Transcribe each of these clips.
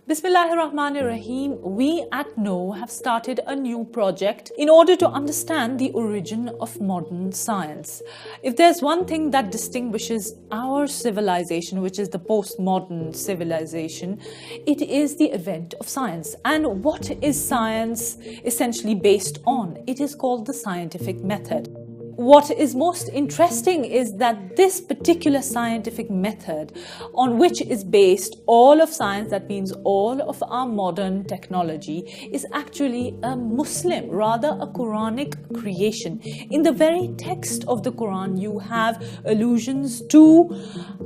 Bismillahirrahmanirrahim. We at No have started a new project in order to understand the origin of modern science. If there's one thing that distinguishes our civilization, which is the postmodern civilization, it is the advent of science. And what is science essentially based on? It is called the scientific method. What is most interesting is that this particular scientific method on which is based all of science, that means all of our modern technology, is actually a Muslim, rather a Quranic creation. In the very text of the Quran, you have allusions to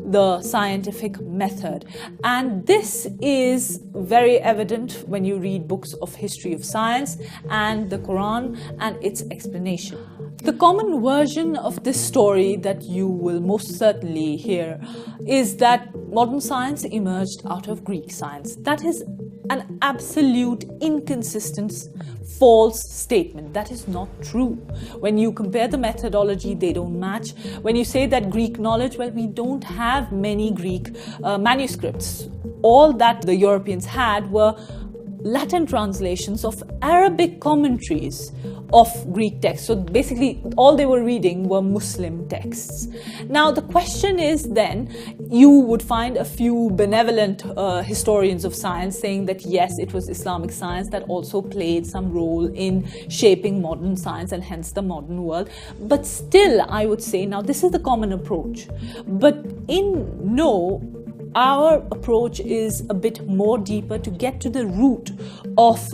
the scientific method. And this is very evident when you read books of history of science and the Quran and its explanation. The common version of this story that you will most certainly hear is that modern science emerged out of Greek science. That is an absolute inconsistent, false statement. That is not true. When you compare the methodology, they don't match. When you say that Greek knowledge, well, we don't have many Greek manuscripts. All that the Europeans had were Latin translations of Arabic commentaries of Greek texts. So basically, all they were reading were Muslim texts. Now, the question is then, you would find a few benevolent historians of science saying that yes, it was Islamic science that also played some role in shaping modern science and hence the modern world. But still, I would say, now this is the common approach. But in No, our approach is a bit more deeper to get to the root of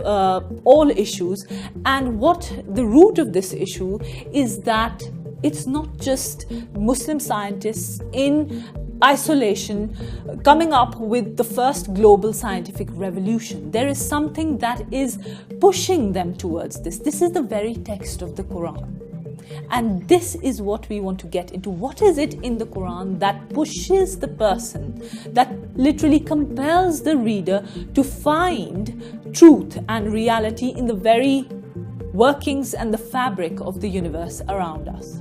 all issues. And what the root of this issue is that it's not just Muslim scientists in isolation coming up with the first global scientific revolution. There is something that is pushing them towards this. This is the very text of the Quran. And this is what we want to get into. What is it in the Quran that pushes the person, that literally compels the reader to find truth and reality in the very workings and the fabric of the universe around us?